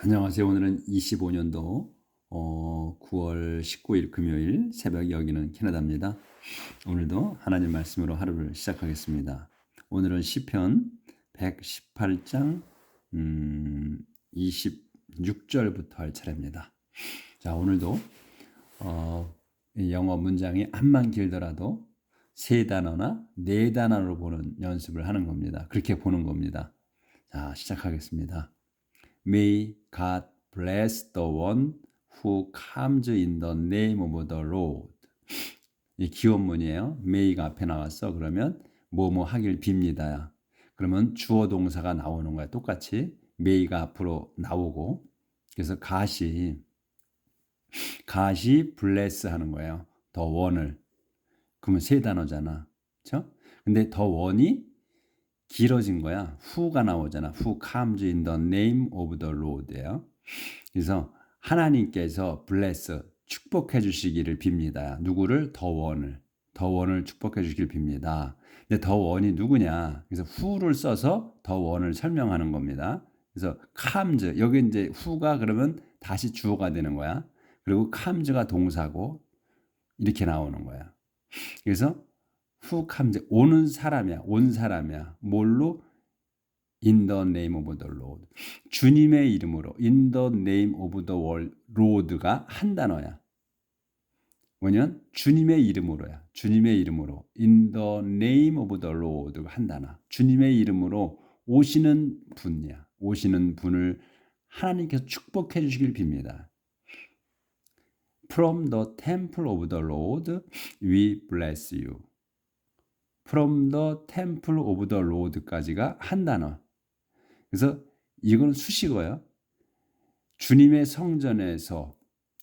안녕하세요. 오늘은 25년도 9월 19일 금요일 새벽 여기는 캐나다입니다. 오늘도 하나님 말씀으로 하루를 시작하겠습니다. 오늘은 시편 118장 26절부터 할 차례입니다. 자, 오늘도 이 영어 문장이 암만 길더라도 세 단어나 네 단어로 보는 연습을 하는 겁니다. 그렇게 보는 겁니다. 자, 시작하겠습니다. May God bless the one who comes in the name of the Lord. 이 기원문이에요. may가 앞에 나왔어. 그러면 뭐뭐 하길 빕니다. 그러면 주어 동사가 나오는 거야. 똑같이 may가 앞으로 나오고 그래서 God이 bless 하는 거예요. the one을. 그러면 세 단어잖아. 그렇죠? 근데 the one이 길어진 거야. who가 나오잖아. who comes in the name of the Lord예요. 그래서 하나님께서 bless 축복해 주시기를 빕니다. 누구를? 더 원을 축복해 주시길 빕니다. 근데 더 원이 누구냐? 그래서 who를 써서 더 원을 설명하는 겁니다. 그래서 comes 여기 이제 who가 그러면 다시 주어가 되는 거야. 그리고 comes가 동사고 이렇게 나오는 거야. 그래서 who comes 오는 사람이야. 온 사람이야. 뭘로? In the name of the Lord. 주님의 이름으로 in the name of the Lord가 한 단어야. 뭐냐면 주님의 이름으로야. 주님의 이름으로 in the name of the Lord가 한 단어. 주님의 이름으로 오시는 분이야. 오시는 분을 하나님께서 축복해 주시길 빕니다. From the temple of the Lord we bless you. From the temple of the Lord까지가 한 단어. 그래서 이거는 수식어야. 주님의 성전에서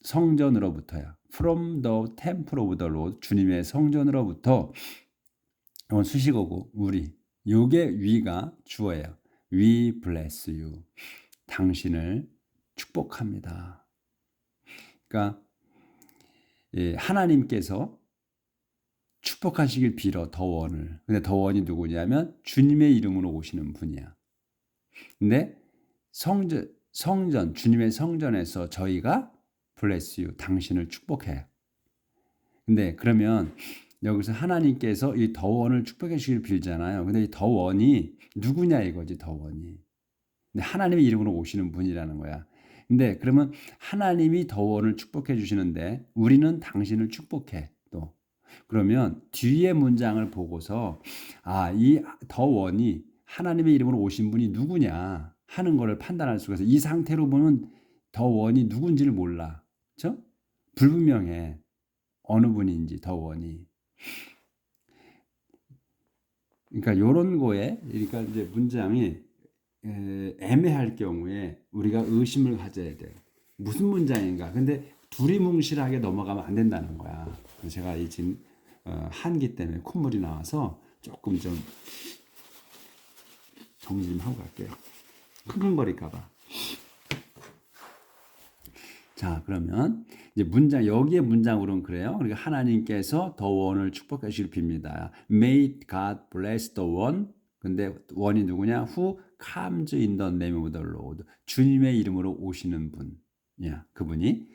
성전으로부터야. From the temple of the Lord 주님의 성전으로부터 이건 수식어고 우리 요게 위가 주어예요. We bless you. 당신을 축복합니다. 그러니까 하나님께서 축복하시길 빌어 더 원을. 근데 더 원이 누구냐면 주님의 이름으로 오시는 분이야. 근데 성전 주님의 성전에서 저희가 bless you 당신을 축복해요. 근데 그러면 여기서 하나님께서 이 더원을 축복해 주시길 빌잖아요. 근데 이 더원이 누구냐 이거지 더원이. 근데 하나님의 이름으로 오시는 분이라는 거야. 근데 그러면 하나님이 더원을 축복해 주시는데 우리는 당신을 축복해 또. 그러면 뒤에 문장을 보고서 이 더원이 하나님의 이름으로 오신 분이 누구냐 하는 것을 판단할 수가 있어. 이 상태로 보면 더원이 누군지를 몰라. 그렇죠? 불분명해. 어느 분인지 더원이. 그러니까 요런 거에 그러니까 이제 문장이 애매할 경우에 우리가 의심을 가져야 돼요. 무슨 문장인가? 근데 두리뭉실하게 넘어가면 안 된다는 거야. 제가 이 지금 한기 때문에 콧물이 나와서 조금 좀 정리 좀 하고 갈게요. 흥흥거릴까 봐. 자, 그러면 이제 문장 여기에 문장으로는 그래요. 그러니까 하나님께서 더 원을 축복해 주실 빕니다. May God bless the one. 근데 원이 누구냐? Who comes in the name of the Lord. 주님의 이름으로 오시는 분. 야, 그분이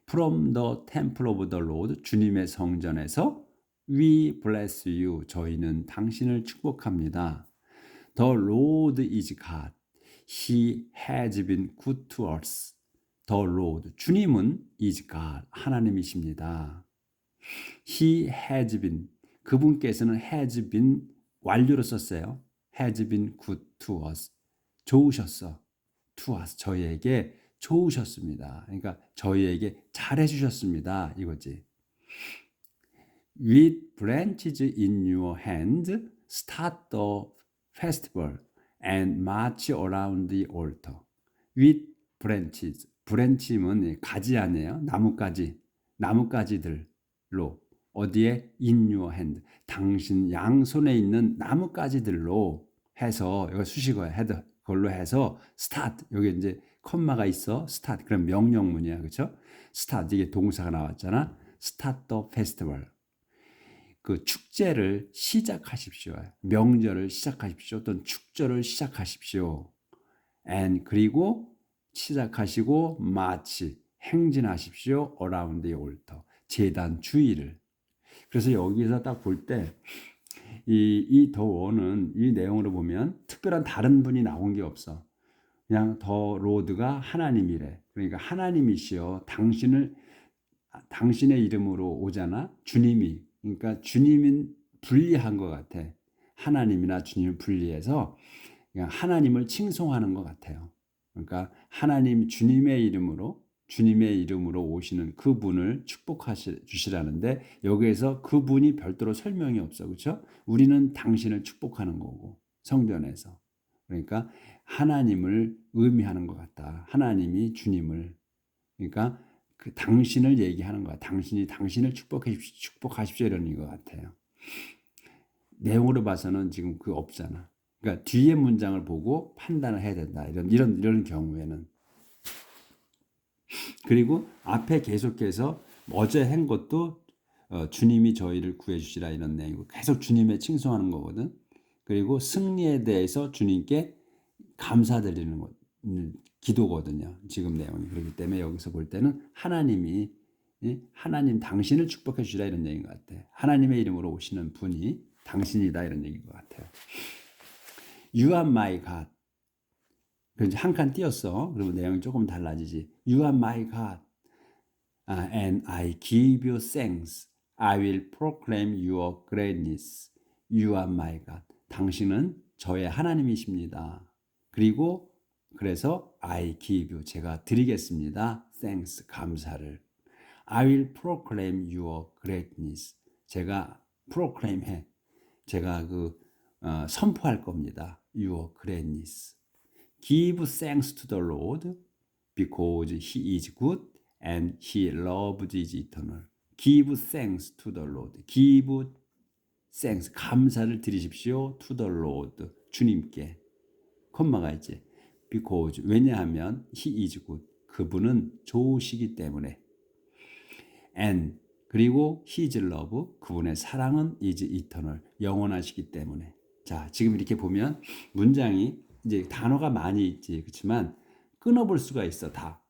from the temple of the Lord. 주님의 성전에서 we bless you. 저희는 당신을 축복합니다. The Lord is God. He has been good to us. The Lord, 주님은 is God, 하나님이십니다. He has been, 그분께서는 has been 완료로 썼어요. has been good to us, 좋으셨어. to us, 저희에게 좋으셨습니다. 그러니까 저희에게 잘해주셨습니다. 이거지. With branches in your hand, start the festival and march around the altar. With branches, 브랜치면 가지 아니에요? 나뭇가지들로 어디에 in your hand 당신 양손에 있는 나뭇가지들로 해서 이거 수식어야 헤드 그걸로 해서 start 여기 이제 콤마가 있어 start 그럼 명령문이야 그렇죠? start 이게 동사가 나왔잖아 start the festival 그 축제를 시작하십시오 명절을 시작하십시오 또는 축제를 시작하십시오 and 그리고 시작하시고 마치 행진하십시오. around the altar. 제단 주위를. 그래서 여기서 딱 볼 때 이 더 원은 이 내용으로 보면 특별한 다른 분이 나온 게 없어. 그냥 더 로드가 하나님이래. 그러니까 하나님이시여 당신의 이름으로 오잖아. 주님이. 그러니까 주님은 분리한 것 같아. 하나님이나 주님을 분리해서 그냥 하나님을 칭송하는 것 같아요. 그러니까 하나님 주님의 이름으로 오시는 그분을 축복하시 주시라는데 여기에서 그분이 별도로 설명이 없어. 그렇죠? 우리는 당신을 축복하는 거고 성전에서. 그러니까 하나님을 의미하는 것 같다. 하나님이 주님을. 그러니까 그 당신을 얘기하는 거야. 당신을 축복하십시오 이런 것 같아요. 내용으로 봐서는 지금 그 없잖아. 그러니까 뒤에 문장을 보고 판단을 해야 된다. 이런 경우에는. 그리고 앞에 계속해서 어제 한 것도 주님이 저희를 구해주시라 이런 내용이고 계속 주님의 칭송하는 거거든. 그리고 승리에 대해서 주님께 감사드리는 것, 기도거든요. 지금 내용이. 그렇기 때문에 여기서 볼 때는 하나님 당신을 축복해 주시라 이런 얘기인 것 같아요. 하나님의 이름으로 오시는 분이 당신이다 이런 얘기인 것 같아요. You are my God. 그래서 한 칸 띄었어. 그러면 내용이 조금 달라지지. You are my God. And I give you thanks. I will proclaim your greatness. You are my God. 당신은 저의 하나님이십니다. 그리고 그래서 I give you 제가 드리겠습니다. thanks 감사를. I will proclaim your greatness. 제가 proclaim 해. 제가 선포할 겁니다. your greatness. Give thanks to the Lord because he is good and he loves is eternal. Give thanks to the Lord. Give thanks 감사를 드리십시오 to the Lord 주님께. 콤마가 있지. Because 왜냐하면 he is good 그분은 좋으시기 때문에. And 그리고 his love 그분의 사랑은 is eternal 영원하시기 때문에. 자 지금 이렇게 보면 문장이 이제 단어가 많이 있지 그렇지만 끊어볼 수가 있어. 다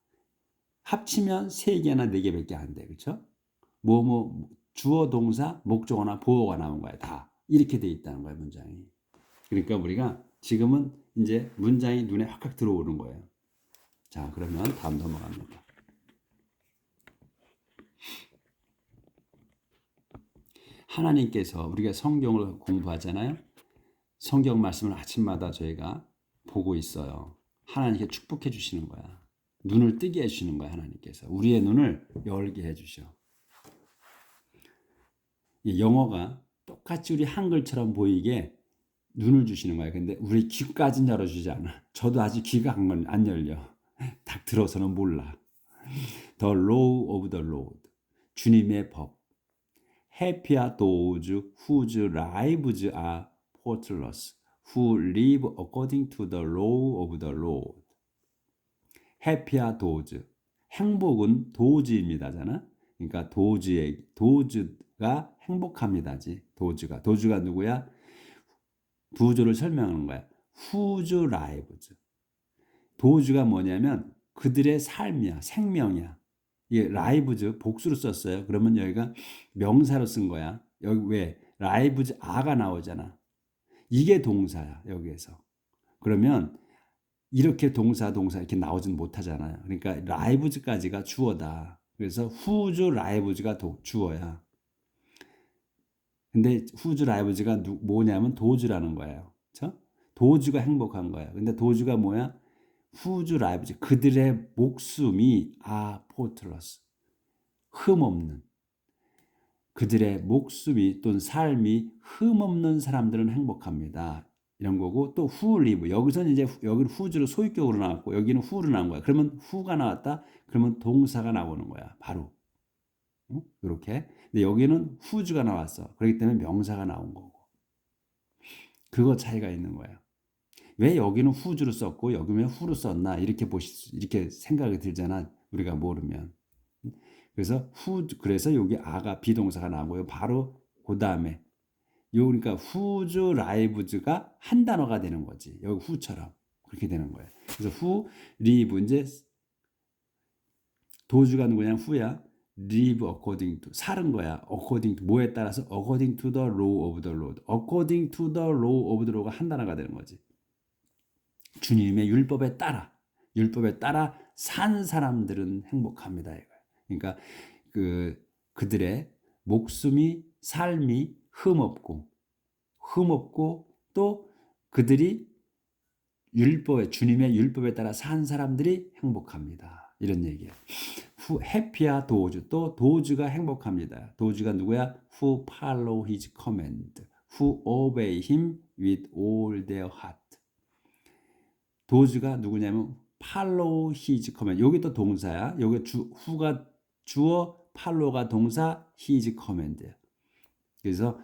합치면 3개나 4개밖에 안 돼. 그렇죠? 주어 동사 목적어나 보어가 나온 거야. 다 이렇게 돼 있다는 거야 문장이. 그러니까 우리가 지금은 이제 문장이 눈에 확 들어오는 거예요. 자 그러면 다음 넘어갑니다. 하나님께서 우리가 성경을 공부하잖아요. 성경 말씀을 아침마다 저희가 보고 있어요. 하나님께 축복해 주시는 거야. 눈을 뜨게 해주시는 거야. 하나님께서 우리의 눈을 열게 해주셔. 이 영어가 똑같이 우리 한글처럼 보이게 눈을 주시는 거야. 근데 우리 귀까지는 열어주지 않아. 저도 아직 귀가 안 열려. 딱 들어서는 몰라. The law of the Lord. 주님의 법. Happy are those whose lives are faultless, who live according to the law of the Lord. Happy are those. 행복은 도즈입니다잖아. 그러니까 도즈가 행복합니다지. 도즈가 누구야? 도즈를 설명하는 거야. Whose lives. 도즈가 뭐냐면 그들의 삶이야, 생명이야. 이게 lives 복수로 썼어요. 그러면 여기가 명사로 쓴 거야. 여기 왜? lives a가 나오잖아. 이게 동사야, 여기에서. 그러면 이렇게 동사 이렇게 나오진 못하잖아요. 그러니까 lives까지가 주어다. 그래서 whose lives가 주어야. 근데 whose lives가 뭐냐면 도주라는 거예요. 그렇죠? 도주가 행복한 거야. 근데 도주가 뭐야? whose lives 그들의 목숨이 faultless 흠없는 그들의 목숨이 또는 삶이 흠없는 사람들은 행복합니다. 이런 거고 또 who live 여기서는 이제 여기는 who's 소유격으로 나왔고 여기는 who로 나온 거야. 그러면 who가 나왔다. 그러면 동사가 나오는 거야. 바로 이렇게. 근데 여기는 who's가 나왔어. 그렇기 때문에 명사가 나온 거고. 그거 차이가 있는 거야. 왜 여기는 who's로 썼고 여기는 who로 썼나 이렇게 생각이 들잖아. 우리가 모르면. 그래서 여기 아가 비동사가 나오고요. 바로 그 다음에 그러니까 whose lives가 한 단어가 되는 거지. 여기 who처럼. 그렇게 되는 거예요. 그래서 who live 이제 도주가 누구냐 who야. live according to 사는 거야. according to 뭐에 따라서 according to the law of the Lord. according to the law of the Lord가 한 단어가 되는 거지. 주님의 율법에 따라 산 사람들은 행복합니다. 이거야. 그러니까 그들의 목숨이 삶이 흠없고 또 그들이 주님의 율법에 따라 산 사람들이 행복합니다. 이런 얘기예요. 해피야 도주. 또 도주가 행복합니다. 도주가 누구야? Who follow his command, who obey him with all their heart. 도주가 누구냐면 follow his command. 여기 또 동사야. 여기 who가 주어, follow가 동사, his command야. 그래서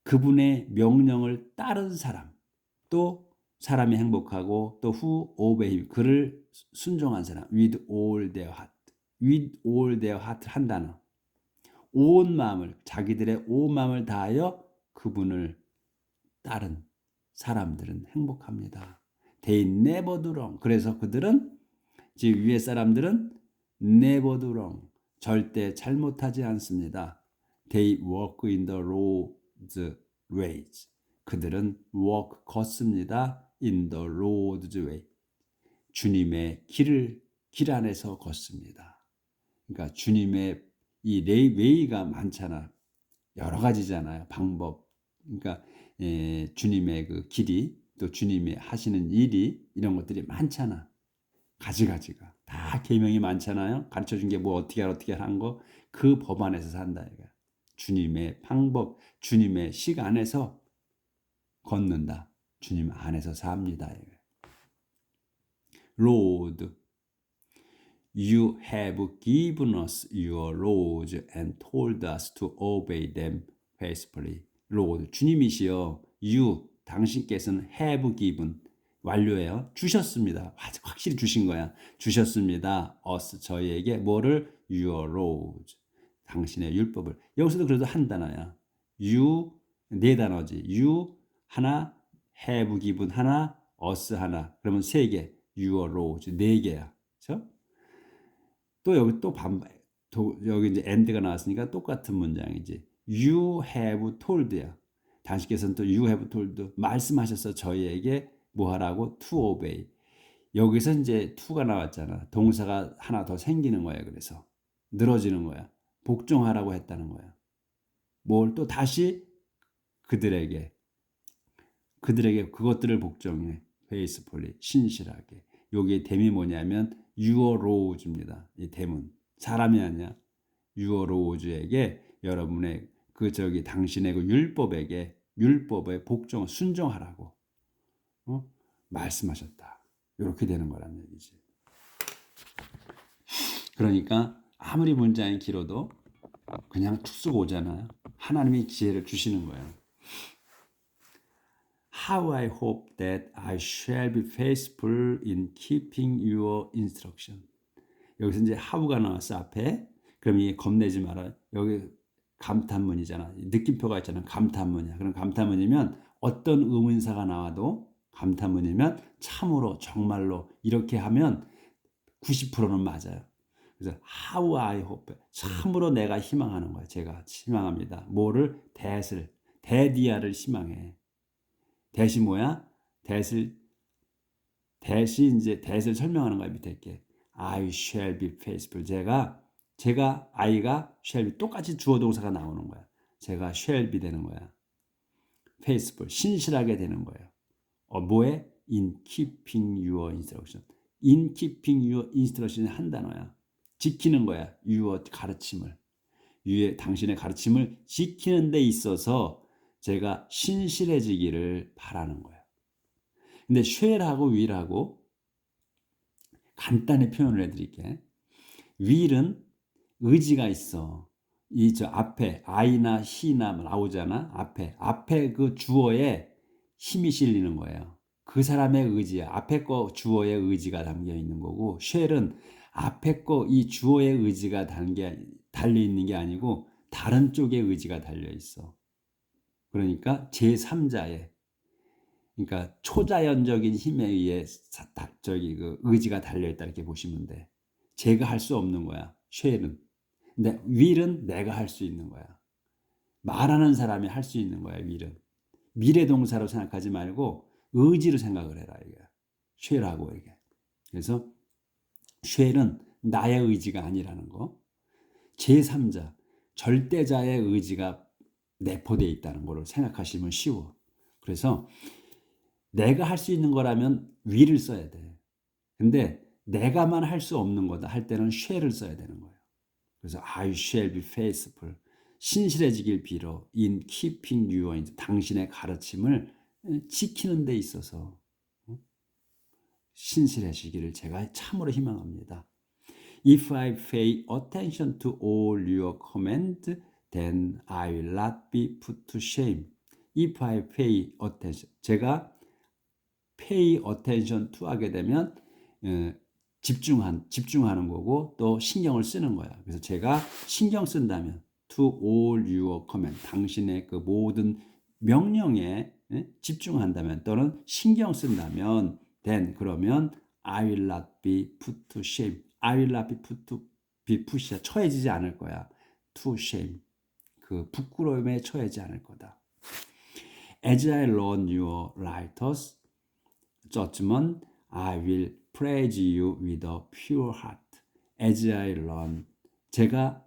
그분의 명령을 따른 사람, 또 사람이 행복하고 또 who obey him, 그를 순종한 사람, with all their heart 한 단어. 온 마음을, 자기들의 온 마음을 다하여 그분을 따른 사람들은 행복합니다. They never do wrong. 그래서 그들은, 지금 위에 사람들은 never do wrong. 절대 잘못하지 않습니다. They walk in the Lord's ways. 그들은 걷습니다. In the Lord's way. 주님의 길 안에서 걷습니다. 그러니까 주님의 이 웨이가 많잖아. 여러 가지잖아요. 방법. 그러니까 주님의 그 길이, 또 주님이 하시는 일이, 이런 것들이 많잖아. 가지가 다 계명이 많잖아요. 가르쳐준 게 뭐 어떻게 하는 거, 그 법 안에서 산다 이거야. 주님의 방법, 주님의 식 안에서 걷는다. 주님 안에서 삽니다. Lord, you have given us your laws and told us to obey them faithfully. Lord, 주님이시여, you, 당신께서는 have given, 완료예요. 주셨습니다. 확실히 주신 거야. 주셨습니다. us, 저희에게 뭐를? your laws, 당신의 율법을. 여기서도 그래도 한 단어야. you, 네 단어지. you 하나, have given 하나, us 하나. 그러면 세 개. your laws, 네 개야. 그렇죠? 또 여기 여기 이제 and가 나왔으니까 똑같은 문장이지. you have told야. 당신께서는 또 you have told, 말씀하셔서 저희에게 뭐 하라고? to obey. 여기서 이제 to가 나왔잖아. 동사가 하나 더 생기는 거야. 그래서 늘어지는 거야. 복종하라고 했다는 거야. 뭘 또 다시 그들에게 그것들을 복종해. faithfully, 신실하게. 여기에 댐이 뭐냐면 your laws입니다. 이 댐은 사람이 아니야. your laws에게 여러분의 당신의 그 율법에 복종, 순종하라고 말씀하셨다. 이렇게 되는 거란 얘기지. 그러니까 아무리 문장이 길어도 그냥 툭 쓰고 오잖아요. 하나님이 지혜를 주시는 거예요. How I hope that I shall be faithful in keeping your instruction. 여기서 이제 how가 나왔어 앞에. 그럼 이 겁내지 마라. 여기 감탄문이잖아. 느낌표가 있잖아. 감탄문이야. 그럼 감탄문이면 어떤 의문사가 나와도 감탄문이면 참으로, 정말로 이렇게 하면 90%는 맞아요. 그래서 how I hope, 참으로 내가 희망하는 거야. 제가 희망합니다. 뭐를? 대디아를 희망해. 대시 뭐야? 대시 이제 대시를 설명하는 거야. 밑에 게 I shall be faithful. 제가 I가 shall be, 똑같이 주어 동사가 나오는 거야. 제가 shall be 되는 거야. faithful, 신실하게 되는 거예요. 뭐에? In keeping your instruction. In keeping your instruction 한 단어야. 지키는 거야. your 가르침을. 당신의 가르침을 지키는 데 있어서 제가 신실해지기를 바라는 거예요. 근데 shall하고 will하고 간단히 표현을 해드릴게. will은 의지가 있어. 앞에 I나 he나 나오잖아. 앞에 그 주어에 힘이 실리는 거예요. 그 사람의 의지야. 앞에 거 주어의 의지가 담겨 있는 거고, shall은 앞에 거 이 주어의 의지가 달려 있는 게 아니고 다른 쪽의 의지가 달려 있어. 그러니까 제3자의 그러니까 초자연적인 힘에 의해 그 의지가 달려 있다 이렇게 보시면 돼. 제가 할 수 없는 거야. 쉘은. 근데 will은 내가 할 수 있는 거야. 말하는 사람이 할 수 있는 거야. will은. 미래 동사로 생각하지 말고 의지로 생각을 해라 이게. 쉘하고 이게. 그래서 쉘은 나의 의지가 아니라는 거. 제3자, 절대자의 의지가 내포되어 있다는 거를 생각하시면 쉬워. 그래서 내가 할 수 있는 거라면 will을 써야 돼. 근데 내가만 할 수 없는 거다 할 때는 shall을 써야 되는 거예요. 그래서 I shall be faithful. 신실해지길 빌어. in keeping your 당신의 가르침을 지키는 데 있어서 신실해지기를 제가 참으로 희망합니다. If I pay attention to all your commands, then I will not be put to shame. If I pay attention, 제가 pay attention to 하게 되면 집중하는 거고 또 신경을 쓰는 거야. 그래서 제가 신경 쓴다면 to all your command, 당신의 그 모든 명령에 집중한다면 또는 신경 쓴다면 then 그러면 I will not be put to shame. I will not be put to be pushed. 처해지지 않을 거야. to shame. 그 부끄러움에 처해지 않을 거다. As I learn your righteous judgment, I will praise you with a pure heart. As I learn, 제가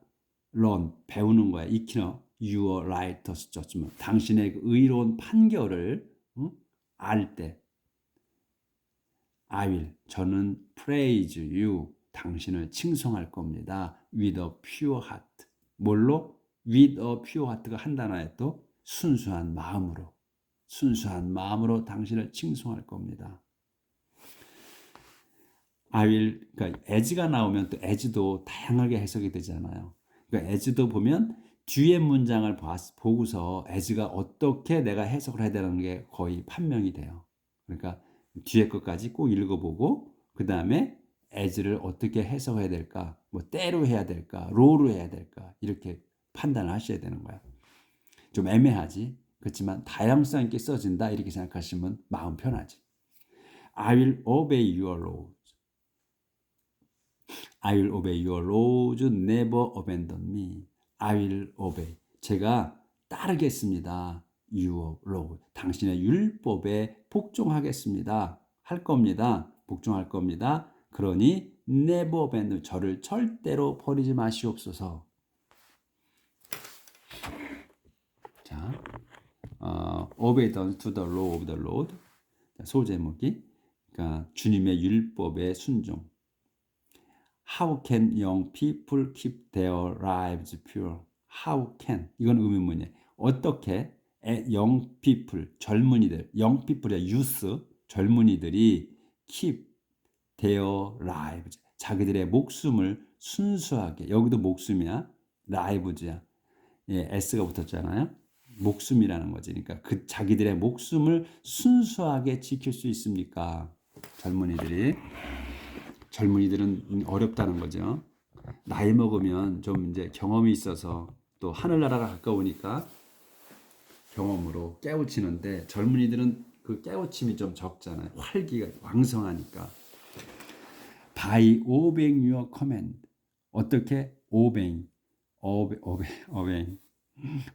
learn, 배우는 거야. 익히는 your righteous judgment. 당신의 그 의로운 판결을 알 때, I will, 저는 praise you, 당신을 칭송할 겁니다. with a pure heart. 뭘로? with a pure heart가 한 단어에 또 순수한 마음으로. 순수한 마음으로 당신을 칭송할 겁니다. I will, 그러니까 as가 나오면 또 as도 다양하게 해석이 되잖아요. 그러니까 as도 보면 뒤에 문장을 보고서 as가 어떻게 내가 해석을 해야 되는 게 거의 판명이 돼요. 그러니까 뒤에 것까지 꼭 읽어보고 그 다음에 as를 어떻게 해석해야 될까, 뭐 때로 해야 될까, 로로 해야 될까 이렇게 판단을 하셔야 되는 거야. 좀 애매하지. 그렇지만 다양성 있게 써진다 이렇게 생각하시면 마음 편하지. I will obey your laws. I will obey your laws. Never abandon me. I will obey. 제가 따르겠습니다. Your law. 당신의 율법에 복종하겠습니다. 할 겁니다. 복종할 겁니다. 그러니 never abandon. 저를 절대로 버리지 마시옵소서. 자, obedience to the law of the Lord. 소제목이 그러니까 주님의 율법에 순종. How can young people keep their lives pure? How can 이건 의문문이에요. 어떻게 young people 젊은이들 young people의 youth 젊은이들이 keep their lives 자기들의 목숨을 순수하게 여기도 목숨이야 lives야 예, s가 붙었잖아요. 목숨이라는 거지. 그러니까 그 자기들의 목숨을 순수하게 지킬 수 있습니까? 젊은이들은 어렵다는 거죠. 나이 먹으면 좀 이제 경험이 있어서 또 하늘나라가 가까우니까 경험으로 깨우치는데 젊은이들은 그 깨우침이 좀 적잖아요. 활기가 왕성하니까. By obeying your command. 어떻게? obeying.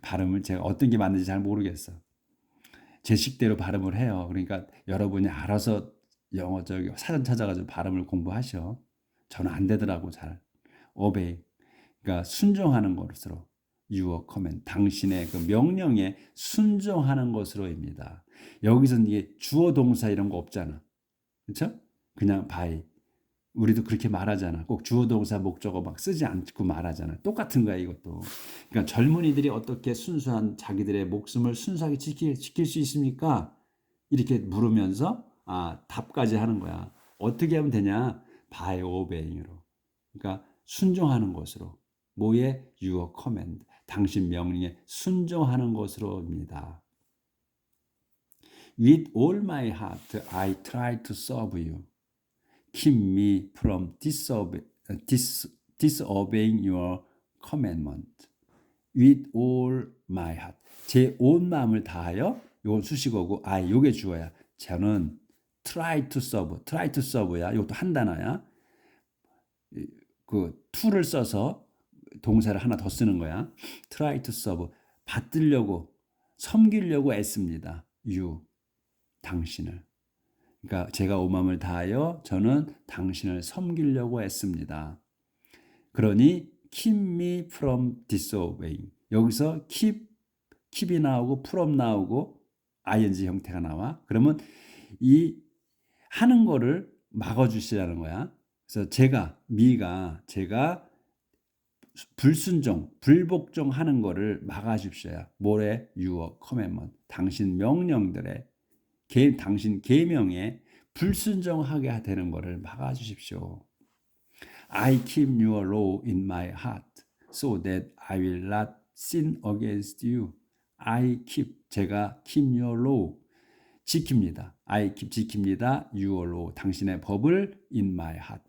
발음을 제가 어떤 게 맞는지 잘 모르겠어. 제 식대로 발음을 해요. 그러니까 여러분이 알아서 영어 저기 사전 찾아가지고 발음을 공부하셔. 저는 안 되더라고 잘. obey. 그러니까 순종하는 것으로 your command. 당신의 그 명령에 순종하는 것으로입니다. 여기서는 이게 주어 동사 이런 거 없잖아. 그렇죠? 그냥 by. 우리도 그렇게 말하잖아. 꼭 주어 동사 목적어 막 쓰지 않고 말하잖아. 똑같은 거야 이것도. 그러니까 젊은이들이 어떻게 순수한 자기들의 목숨을 순수하게 지킬 수 있습니까? 이렇게 물으면서 답까지 하는 거야. 어떻게 하면 되냐? by obeying으로. 그러니까 순종하는 것으로. 뭐에? your command. 당신 명령에 순종하는 것으로입니다. With all my heart I try to serve you. Keep me from disobeying your commandment. With all my heart. 제 온 마음을 다하여, 이건 수식어고, 요게 주어야. 저는 try to serve야. 이것도 한 단어야. 그 to를 써서 동사를 하나 더 쓰는 거야. try to serve. 받들려고, 섬기려고 애씁니다. you, 당신을. 그러니까 제가 온 마음을 다하여 저는 당신을 섬기려고 애씁니다. 그러니 keep me from disobeying. 여기서 keep이 나오고 from 나오고 ing 형태가 나와. 그러면 이 하는 거를 막아주시라는 거야. 그래서 제가 불순종, 불복종하는 거를 막아주십시오. 뭐래? Your commandment. 당신 명령들에 당신 계명에 불순종하게 되는 거를 막아주십시오. I keep your law in my heart so that I will not sin against you. 제가 keep your law, 지킵니다. I keep, 지킵니다. Your law, 당신의 법을 in my heart,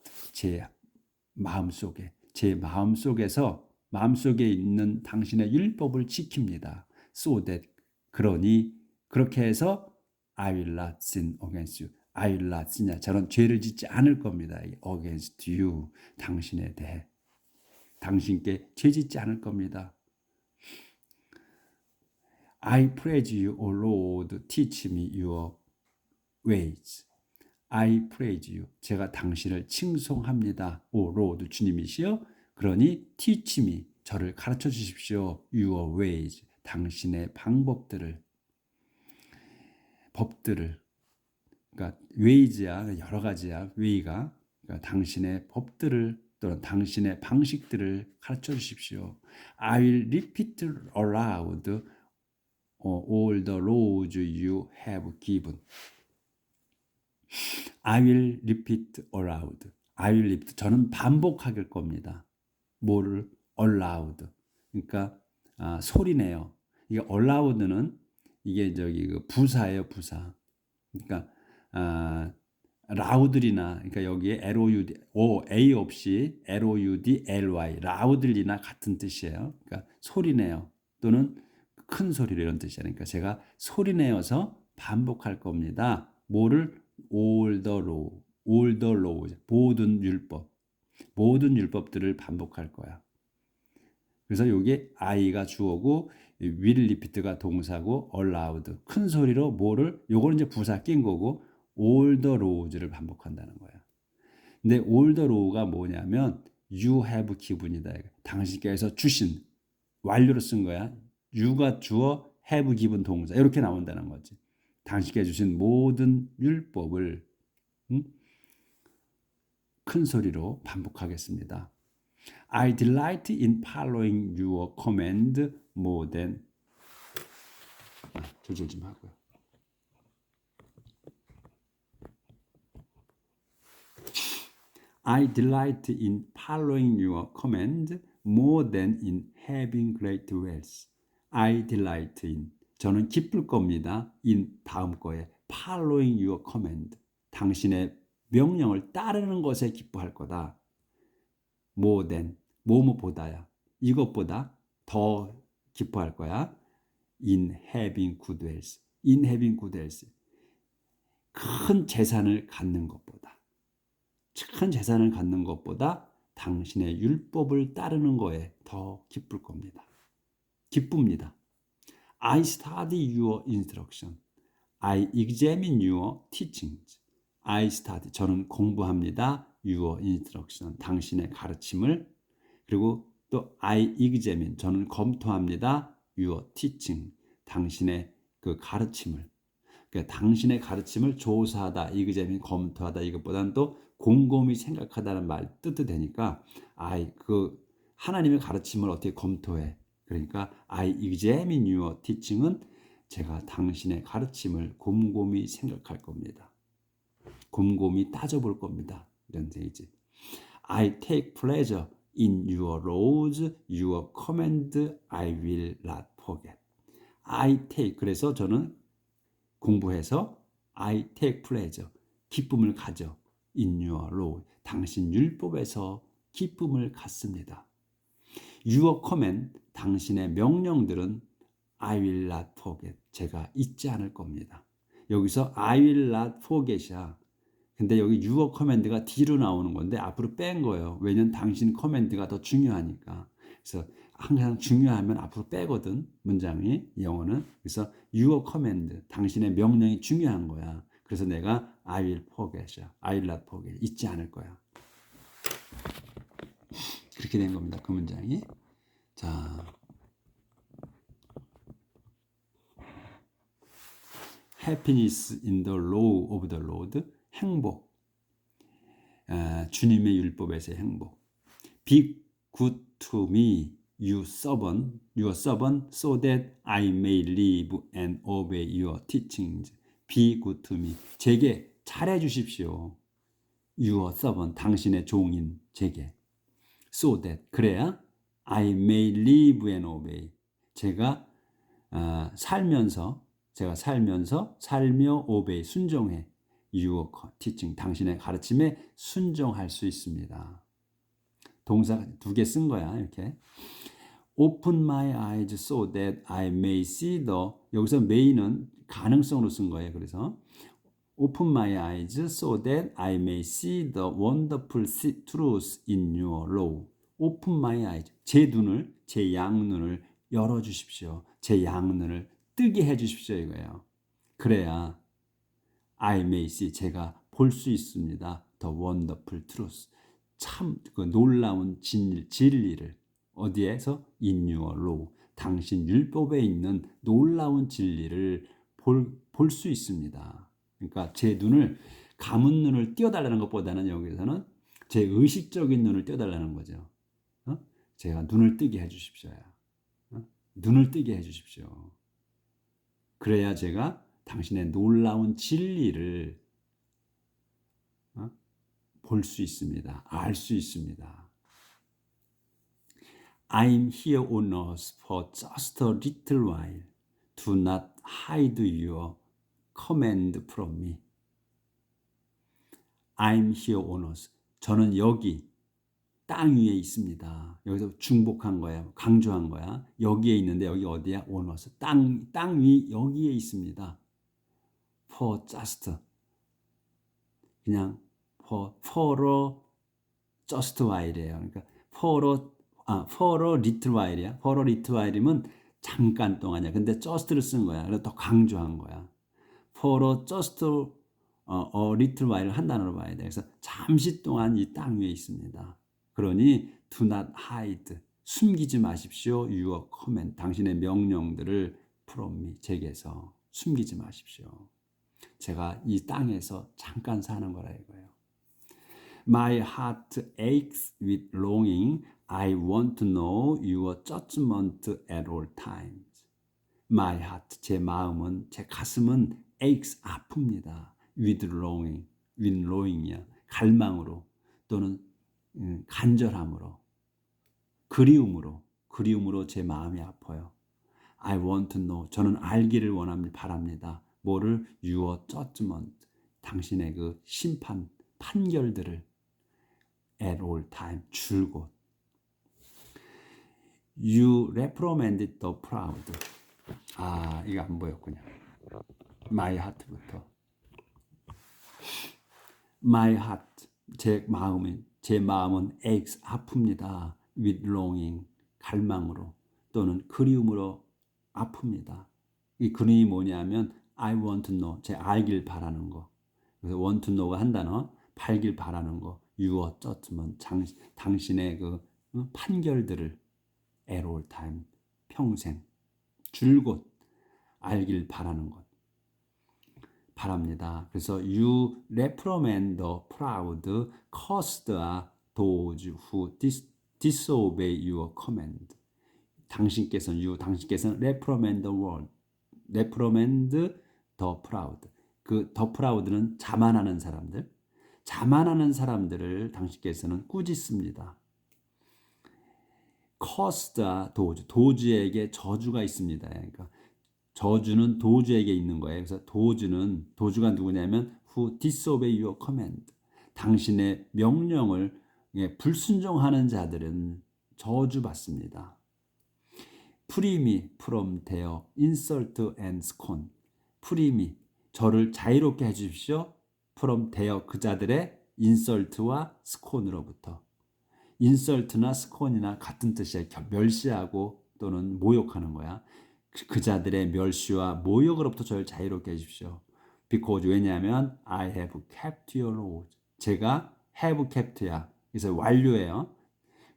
제 마음속에서 마음속에 있는 당신의 율법을 지킵니다. So that, 그러니 그렇게 해서 I will not sin against you. I will not sin. 저는 죄를 짓지 않을 겁니다. against you. 당신에 대해. 당신께 죄 짓지 않을 겁니다. I praise you, O Lord. Teach me your ways. I praise you. 제가 당신을 칭송합니다. O Lord, 주님이시여. 그러니 teach me. 저를 가르쳐 주십시오. Your ways. 당신의 법들을. 그러니까 ways야, 여러 가지야. way가. 그러니까 당신의 법들을 또는 당신의 방식들을 가르쳐 주십시오. I will repeat aloud all the laws you have given. I will repeat aloud. 저는 반복할 겁니다. 뭐를? aloud. 그러니까 소리내요. 이게 aloud는 이게 그 부사예요, 부사. 그러니까 loudly나, 그러니까 여기에 loud, a 없이 loud, ly, loudly나 같은 뜻이에요. 그러니까 소리내요. 또는 큰 소리로, 이런 뜻이야. 그러니까 제가 소리내어서 반복할 겁니다. 뭐를? all the law, 모든 율법들을 반복할 거야. 그래서 여기 I가 주어고 will repeat가 동사고 aloud, 큰 소리로 뭐를? 요거는 이제 부사 낀 거고 all the laws를 반복한다는 거야. 근데 all the law가 뭐냐면 you have given이다. 당신께서 주신, 완료로 쓴 거야. you가 주어, have given 동사, 이렇게 나온다는 거지. 당신께 주신 모든 율법을 큰 소리로 반복하겠습니다. I delight in following your command more than. 조절 좀 하고요. I delight in following your command more than in having great wealth. I delight in, 저는 기쁠 겁니다. in, 다음 거에 following your command, 당신의 명령을 따르는 것에 기뻐할 거다. more than, 뭐뭐보다야, 이것보다 더 기뻐할 거야. in having good wealth, in having good wealth, 큰 재산을 갖는 것보다, 당신의 율법을 따르는 거에 더 기쁠 겁니다. 기쁩니다. I study your instruction. I examine your teachings. I study, 저는 공부합니다. Your instruction, 당신의 가르침을. 그리고 또 I examine, 저는 검토합니다. Your teaching, 당신의 그 가르침을. 그러니까 당신의 가르침을 조사하다, examine, 검토하다, 이것보다는 또 곰곰이 생각하다는 말 뜻도 되니까 그 하나님의 가르침을 어떻게 검토해. 그러니까 I examine your teaching은 제가 당신의 가르침을 곰곰이 생각할 겁니다. 곰곰이 따져볼 겁니다. 이런 얘기지. I take pleasure in your laws, your command I will not forget. I take, 그래서 저는 공부해서 I take pleasure, 기쁨을 가져. in your law, 당신 율법에서 기쁨을 갖습니다. Your command, 당신의 명령들은 I will not forget, 제가 잊지 않을 겁니다. 여기서 I will not forget이야. 근데 여기 your command가 뒤로 나오는 건데 앞으로 뺀 거예요. 왜냐면 당신 커맨드가 더 중요하니까. 그래서 항상 중요하면 앞으로 빼거든. 문장이 영어는. 그래서 your command, 당신의 명령이 중요한 거야. 그래서 내가 I will forget이야. I will not forget. 잊지 않을 거야. 그렇게 된 겁니다. 그 문장이. 자, happiness in the law of the Lord. 행복. 주님의 율법에서의 행복. Be good to me, you servant, so that I may live and obey your teachings. Be good to me. 제게 잘해 주십시오. Your servant, 당신의 종인 제게. So that, 그래야 I may live and obey. 제가 살면서 살며 obey, 순종해. Your teaching, 당신의 가르침에 순종할 수 있습니다. 동사 2개 쓴 거야. 이렇게. Open my eyes so that I may see the, 여기서 may는 가능성으로 쓴 거예요. 그래서 Open my eyes so that I may see the wonderful truth in your law. Open my eyes. 제 눈을, 제 양눈을 열어주십시오. 제 양눈을 뜨게 해주십시오. 이거예요. 그래야 I may see, 제가 볼 수 있습니다. The wonderful truth. 참 그 놀라운 진리를 어디에서? In your law. 당신 율법에 있는 놀라운 진리를 볼 수 있습니다. 그러니까 제 눈을, 감은 눈을 띄워달라는 것보다는 여기서는 제 의식적인 눈을 띄워달라는 거죠. 제가 눈을 뜨게 해주십시오. 눈을 뜨게 해주십시오. 그래야 제가 당신의 놀라운 진리를 볼 수 있습니다. 알 수 있습니다. I'm here on earth for just a little while. Do not hide your command from me. I'm here on earth. 저는 여기 땅 위에 있습니다. 여기서 중복한 거야. 강조한 거야. 여기에 있는데 여기 어디야? on earth. 땅 위 여기에 있습니다. For just. 그냥 for a just while이에요. 그러니까 for a little while이야. for a little while이면 잠깐 동안이야. 근데 just를 쓴 거야. 그래서 더 강조한 거야. for a just a little while을 한 단어로 봐야 돼. 그래서 잠시 동안 이 땅 위에 있습니다. 그러니 do not hide. 숨기지 마십시오. your command. 당신의 명령들을 from me. 제게서 숨기지 마십시오. 제가 이 땅에서 잠깐 사는 거라 이거예요. My heart aches with longing. I want to know your judgment at all times. My heart, 제 마음은, 제 가슴은 aches, 아픕니다. With longing, with longing이야. 갈망으로 또는 간절함으로, 그리움으로 제 마음이 아파요. I want to know, 저는 알기를 바랍니다. 뭐를? Your judgment, 당신의 그 심판, 판결들을 at all time, 줄곧. You reprimanded the proud. 이거 안 보였군요. My heart부터. My heart, 제 마음은 aches, 아픕니다. With longing, 갈망으로 또는 그리움으로 아픕니다. 이 그림이 뭐냐면 I want to know, 제 알길 바라는 거. 그래서 want to know가 한 단어, 알길 바라는 거. Your judgment, 당신의 그 판결들을 at all time, 평생, 줄곧 알길 바라는 것. 바랍니다. 그래서 you reprimand the proud, cursed are those who disobey your command. 당신께서는 reprimand the world, reprimand the proud. 그 the proud는 자만하는 사람들을 당신께서는 꾸짖습니다. cursed are those, 도주에게 저주가 있습니다. 그러니까 저주는 도주에게 있는 거예요. 그래서 도주가 누구냐면 who disobey your command. 당신의 명령을 불순종하는 자들은 저주받습니다. Free me from their insult and scorn. Free me, 저를 자유롭게 해주십시오. from their 그자들의 인설트와 스콘으로부터. 인설트나 스콘이나 같은 뜻이에요. 멸시하고 또는 모욕하는 거야. 그자들의 멸시와 모욕으로부터 저를 자유롭게 해주십시오. Because 왜냐하면 I have kept your law. 제가 have kept야. 그래서 완료예요.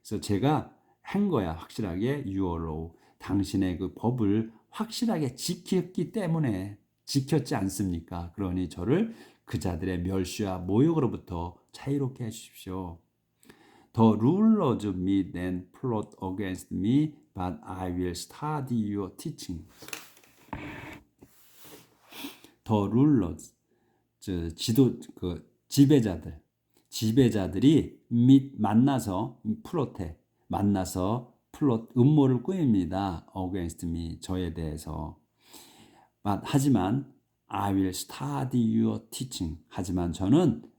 그래서 제가 한 거야. 확실하게 your law. 당신의 그 법을 확실하게 지켰기 때문에 지켰지 않습니까? 그러니 저를 그자들의 멸시와 모욕으로부터 자유롭게 해주십시오. The rulers meet and plot against me, but I will study your teaching. The rulers, 지배자들이 만나서 플롯해 만나서 플롯 음모를 꾸밉니다. against me 저에 대해서. 하지만 I will study your teaching. 하지만 저는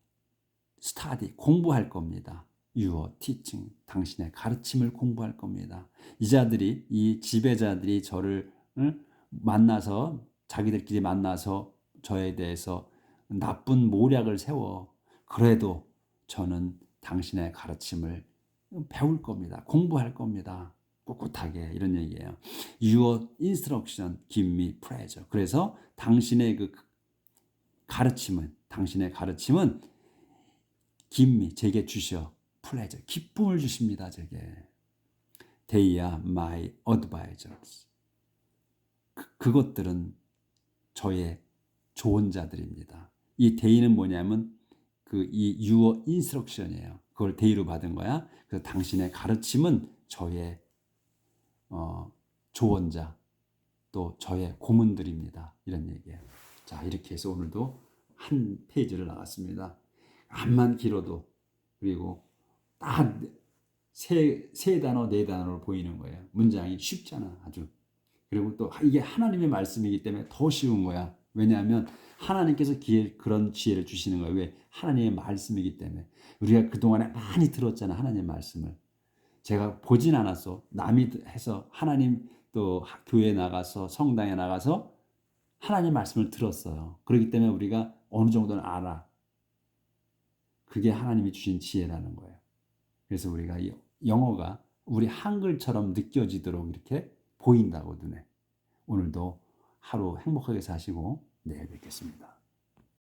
study 공부할 겁니다. Your teaching 당신의 가르침을 공부할 겁니다. 이 지배자들이 저를 만나서 자기들끼리 만나서 저에 대해서 나쁜 모략을 세워. 그래도 저는 당신의 가르침을 배울 겁니다. 공부할 겁니다. 꿋꿋하게 이런 얘기예요. Your instruction give me pleasure. 그래서 당신의 당신의 가르침은 give me 제게 주셔. pleasure 기쁨을 주십니다. 제게. They are my advisors. 그것들은 저의 조언자들입니다. 이 they는 뭐냐면 이 your instruction이에요. 그걸 they로 받은 거야. 그래서 당신의 가르침은 저의 조언자 또 저의 고문들입니다. 이런 얘기예요. 자, 이렇게 해서 오늘도 한 페이지를 나갔습니다. 암만 길어도 그리고 딱 세 단어, 네 단어로 보이는 거예요. 문장이 쉽잖아, 아주. 그리고 또 이게 하나님의 말씀이기 때문에 더 쉬운 거야. 왜냐하면 하나님께서 그런 지혜를 주시는 거예요. 왜? 하나님의 말씀이기 때문에. 우리가 그동안에 많이 들었잖아, 하나님의 말씀을. 제가 보진 않았어. 남이 해서 하나님 또 교회에 나가서 성당에 나가서 하나님 말씀을 들었어요. 그렇기 때문에 우리가 어느 정도는 알아. 그게 하나님이 주신 지혜라는 거예요. 그래서 우리가 영어가 우리 한글처럼 느껴지도록 이렇게 보인다고 눈에. 오늘도 하루 행복하게 사시고 내일 뵙겠습니다.